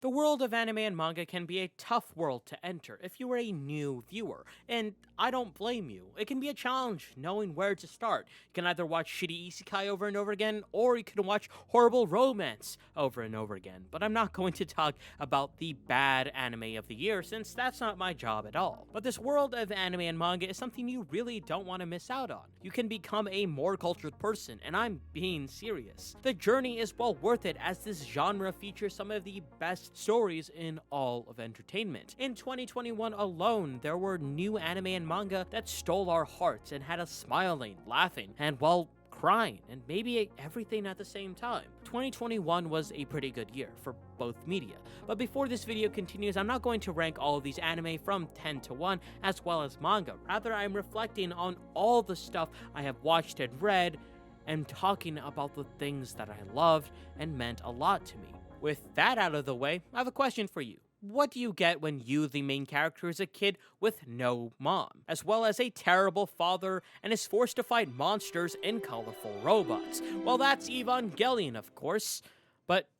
The world of anime and manga can be a tough world to enter if you are a new viewer, and I don't blame you. It can be a challenge knowing where to start. You can either watch shitty isekai over and over again, or you can watch horrible romance over and over again. But I'm not going to talk about the bad anime of the year, since that's not my job at all. But this world of anime and manga is something you really don't want to miss out on. You can become a more cultured person, and I'm being serious. The journey is well worth it, as this genre features some of the best stories in all of entertainment. In 2021 alone, there were new anime and manga that stole our hearts and had us smiling, laughing, and well, crying, and maybe everything at the same time. 2021 was a pretty good year for both media. But before this video continues, I'm not going to rank all of these anime from 10 to 1 as well as manga. Rather, I'm reflecting on all the stuff I have watched and read and talking about the things that I loved and meant a lot to me. With that out of the way, I have a question for you. What do you get when you, the main character, is a kid with no mom, as well as a terrible father and is forced to fight monsters and colorful robots? Well, that's Evangelion, of course. But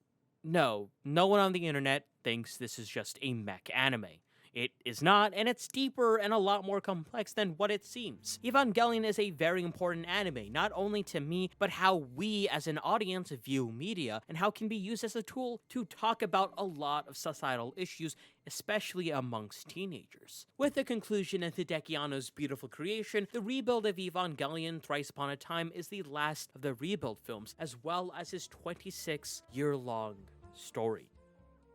no one on the internet thinks this is just a mech anime. It is not, and it's deeper and a lot more complex than what it seems. Evangelion is a very important anime, not only to me, but how we as an audience view media, and how it can be used as a tool to talk about a lot of societal issues, especially amongst teenagers. With the conclusion of Hideki Anno's beautiful creation, the rebuild of Evangelion Thrice Upon a Time is the last of the rebuild films, as well as his 26-year-long story.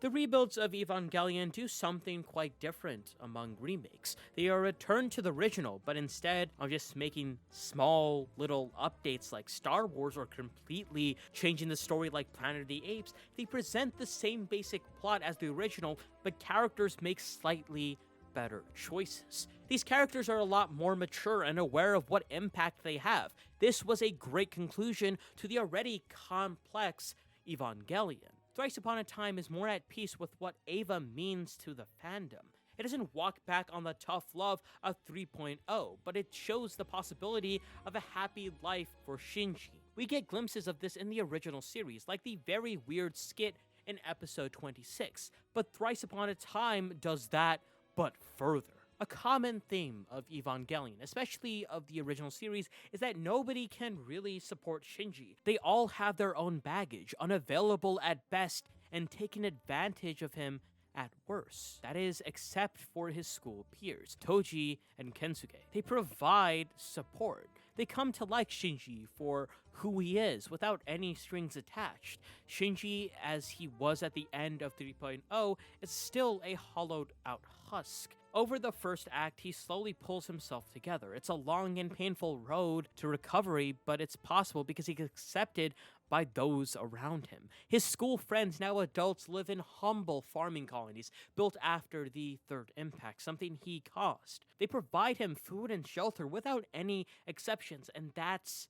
The rebuilds of Evangelion do something quite different among remakes. They are a return to the original, but instead of just making small little updates like Star Wars or completely changing the story like Planet of the Apes, they present the same basic plot as the original, but characters make slightly better choices. These characters are a lot more mature and aware of what impact they have. This was a great conclusion to the already complex Evangelion. Thrice Upon a Time is more at peace with what Eva means to the fandom. It doesn't walk back on the tough love of 3.0, but it shows the possibility of a happy life for Shinji. We get glimpses of this in the original series, like the very weird skit in episode 26, but Thrice Upon a Time does that, but further. A common theme of Evangelion, especially of the original series, is that nobody can really support Shinji. They all have their own baggage, unavailable at best, and taking advantage of him at worst. That is, except for his school peers, Toji and Kensuke. They provide support. They come to like Shinji for who he is, without any strings attached. Shinji, as he was at the end of 3.0, is still a hollowed out husk. Over the first act, he slowly pulls himself together. It's a long and painful road to recovery, but it's possible because he's accepted by those around him. His school friends, now adults, live in humble farming colonies built after the Third Impact, something he caused. They provide him food and shelter without any exceptions, and that's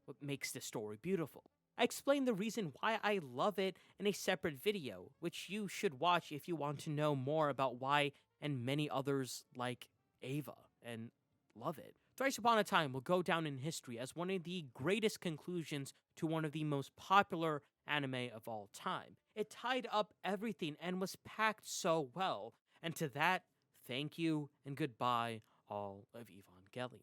what makes the story beautiful. I explained the reason why I love it in a separate video, which you should watch if you want to know more about why and many others like Ava and love it. Thrice Upon a Time will go down in history as one of the greatest conclusions to one of the most popular anime of all time. It tied up everything and was packed so well, and to that, thank you and goodbye, all of Evangelion.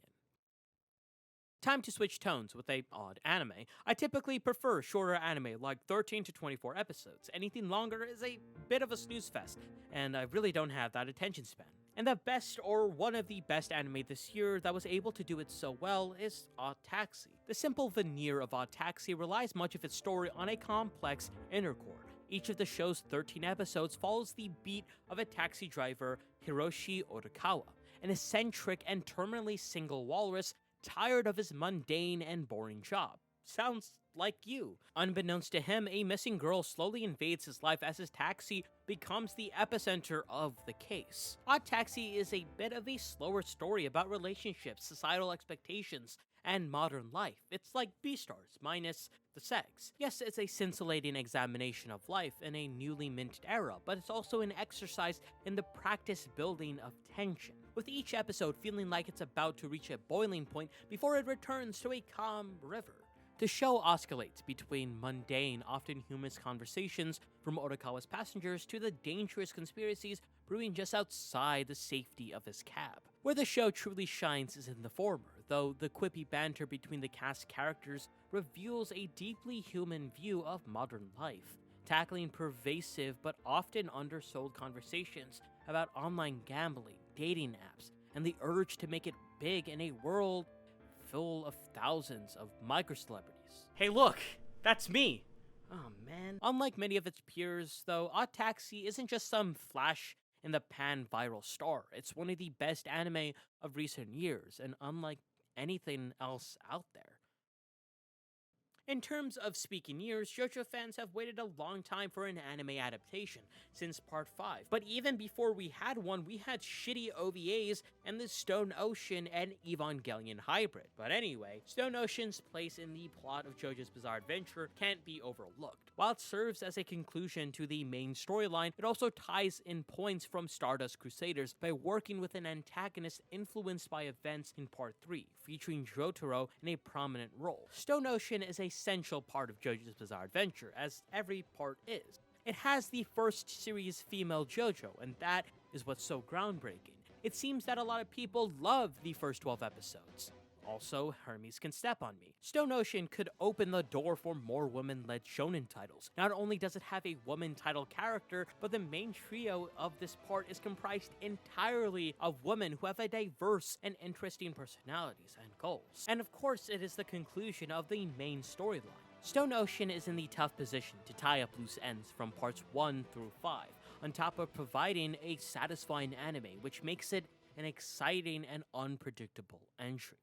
Time to switch tones with a odd anime. I typically prefer shorter anime like 13 to 24 episodes. Anything longer is a bit of a snooze fest, and I really don't have that attention span. And the best, or one of the best anime this year that was able to do it so well is Odd Taxi. The simple veneer of Odd Taxi relies much of its story on a complex inner core. Each of the show's 13 episodes follows the beat of a taxi driver, Hiroshi Otokawa, an eccentric and terminally single walrus tired of his mundane and boring job. Sounds like you. Unbeknownst to him, a missing girl slowly invades his life as his taxi becomes the epicenter of the case. Odd Taxi is a bit of a slower story about relationships, societal expectations, and modern life. It's like Beastars, minus the sex. Yes, it's a scintillating examination of life in a newly minted era, but it's also an exercise in the practice building of tension, with each episode feeling like it's about to reach a boiling point before it returns to a calm river. The show oscillates between mundane, often humorous conversations from Otokawa's passengers to the dangerous conspiracies brewing just outside the safety of his cab. Where the show truly shines is in the former, though the quippy banter between the cast characters reveals a deeply human view of modern life, tackling pervasive but often undersold conversations about online gambling, dating apps, and the urge to make it big in a world full of thousands of micro-celebrities. Hey look, that's me! Oh man. Unlike many of its peers, though, Odd Taxi isn't just some flash-in-the-pan viral star. It's one of the best anime of recent years, and unlike anything else out there. In terms of speaking years, JoJo fans have waited a long time for an anime adaptation, since Part 5. But even before we had one, we had shitty OVAs and the Stone Ocean and Evangelion hybrid. But anyway, Stone Ocean's place in the plot of JoJo's Bizarre Adventure can't be overlooked. While it serves as a conclusion to the main storyline, it also ties in points from Stardust Crusaders by working with an antagonist influenced by events in Part 3, featuring Jotaro in a prominent role. Stone Ocean is a essential part of JoJo's Bizarre Adventure, as every part is. It has the first series female JoJo, and that is what's so groundbreaking. It seems that a lot of people love the first 12 episodes. Also, Hermes Can Step on Me. Stone Ocean could open the door for more women-led shonen titles. Not only does it have a woman title character, but the main trio of this part is comprised entirely of women who have a diverse and interesting personalities and goals. And of course, it is the conclusion of the main storyline. Stone Ocean is in the tough position to tie up loose ends from parts 1 through 5, on top of providing a satisfying anime, which makes it an exciting and unpredictable entry.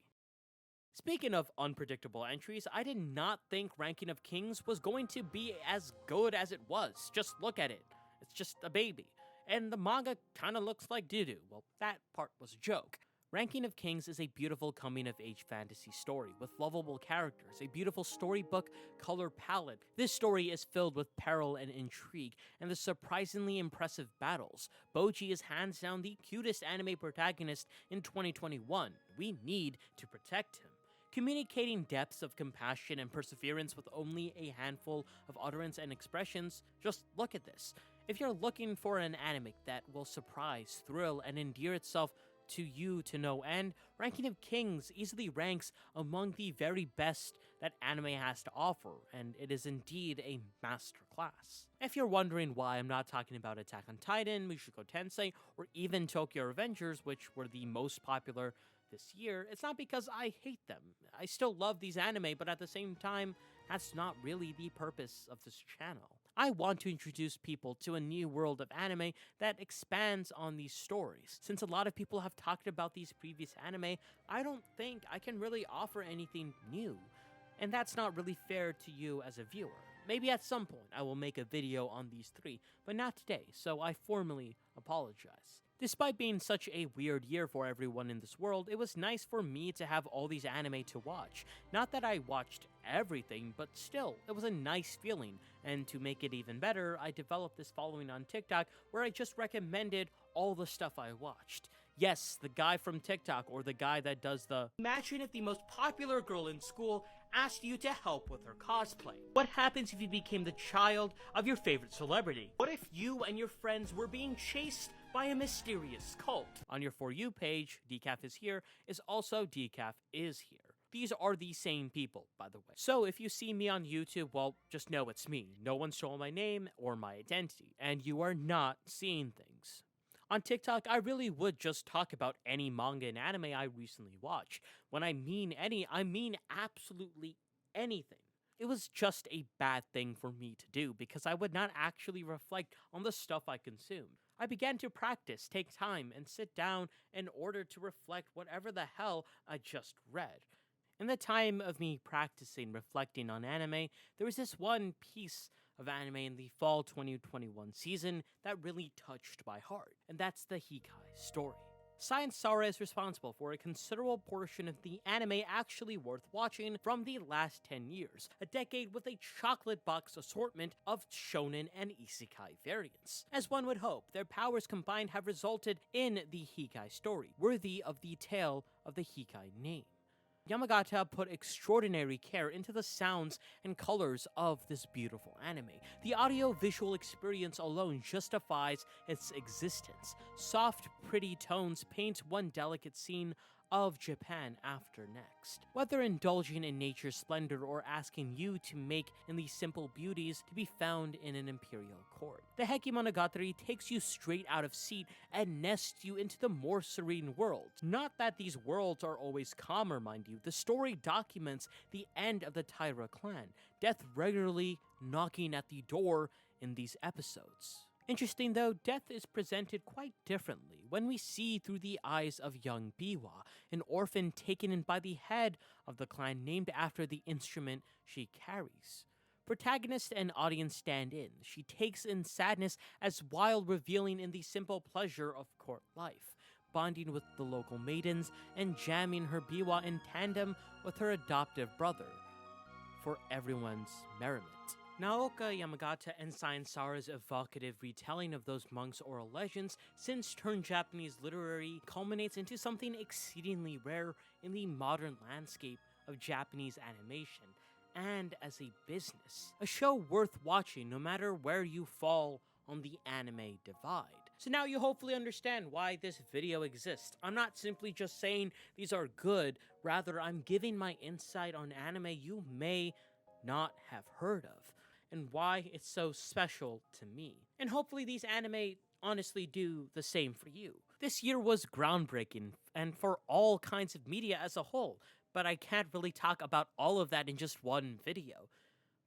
Speaking of unpredictable entries, I did not think Ranking of Kings was going to be as good as it was. Just look at it. It's just a baby. And the manga kinda looks like doo-doo. Well, that part was a joke. Ranking of Kings is a beautiful coming-of-age fantasy story with lovable characters, a beautiful storybook color palette. This story is filled with peril and intrigue, and the surprisingly impressive battles. Boji is hands down the cutest anime protagonist in 2021. We need to protect him. Communicating depths of compassion and perseverance with only a handful of utterance and expressions, just look at this. If you're looking for an anime that will surprise, thrill, and endear itself to you to no end, Ranking of Kings easily ranks among the very best that anime has to offer, and it is indeed a masterclass. If you're wondering why I'm not talking about Attack on Titan, Mushoku Tensei, or even Tokyo Revengers, which were the most popular this year, it's not because I hate them. I still love these anime, but at the same time, that's not really the purpose of this channel. I want to introduce people to a new world of anime that expands on these stories. Since a lot of people have talked about these previous anime, I don't think I can really offer anything new. And that's not really fair to you as a viewer. Maybe at some point I will make a video on these three, but not today, so I formally apologize. Despite being such a weird year for everyone in this world, it was nice for me to have all these anime to watch. Not that I watched everything, but still, it was a nice feeling. And to make it even better, I developed this following on TikTok where I just recommended all the stuff I watched. Yes, the guy from TikTok, or the guy that does the "Imagine if the most popular girl in school asked you to help with her cosplay. What happens if you became the child of your favorite celebrity? What if you and your friends were being chased by a mysterious cult?" On your For You page, Decaf is here, is also Decaf is here. These are the same people, by the way. So if you see me on YouTube, well, just know it's me. No one's stolen my name or my identity, and you are not seeing things. On TikTok, I really would just talk about any manga and anime I recently watched. When I mean any, I mean absolutely anything. It was just a bad thing for me to do because I would not actually reflect on the stuff I consumed. I began to practice, take time, and sit down in order to reflect whatever the hell I just read. In the time of me practicing reflecting on anime, there was this one piece of anime in the fall 2021 season that really touched my heart, and that's the Heikke story. Science Sara is responsible for a considerable portion of the anime actually worth watching from the last 10 years, a decade with a chocolate box assortment of shonen and isekai variants. As one would hope, their powers combined have resulted in the Heikke story, worthy of the tale of the Heikke name. Yamagata put extraordinary care into the sounds and colors of this beautiful anime. The audio-visual experience alone justifies its existence. Soft, pretty tones paint one delicate scene of Japan after next. Whether indulging in nature's splendor or asking you to make in these simple beauties to be found in an imperial court. The Heikke Monogatari takes you straight out of seat and nests you into the more serene worlds. Not that these worlds are always calmer, mind you. The story documents the end of the Taira clan, death regularly knocking at the door in these episodes. Interesting though, death is presented quite differently when we see through the eyes of young Biwa, an orphan taken in by the head of the clan named after the instrument she carries. Protagonist and audience stand in. She takes in sadness as while revealing in the simple pleasure of court life, bonding with the local maidens and jamming her Biwa in tandem with her adoptive brother for everyone's merriment. Naoka Yamagata and Sara's evocative retelling of those monks' oral legends since turned Japanese literary culminates into something exceedingly rare in the modern landscape of Japanese animation and as a business. A show worth watching no matter where you fall on the anime divide. So now you hopefully understand why this video exists. I'm not simply just saying these are good, rather I'm giving my insight on anime you may not have heard of, and why it's so special to me. And hopefully these anime honestly do the same for you. This year was groundbreaking, and for all kinds of media as a whole, but I can't really talk about all of that in just one video.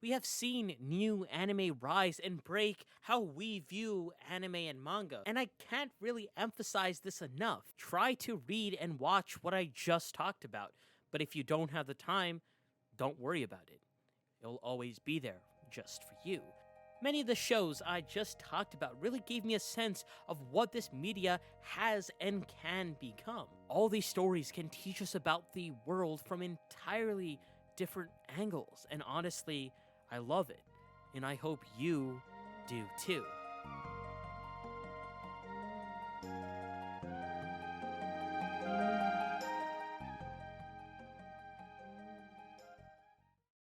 We have seen new anime rise and break how we view anime and manga, and I can't really emphasize this enough. Try to read and watch what I just talked about, but if you don't have the time, don't worry about it. It'll always be there, just for you. Many of the shows I just talked about really gave me a sense of what this media has and can become. All these stories can teach us about the world from entirely different angles, and honestly, I love it, and I hope you do too.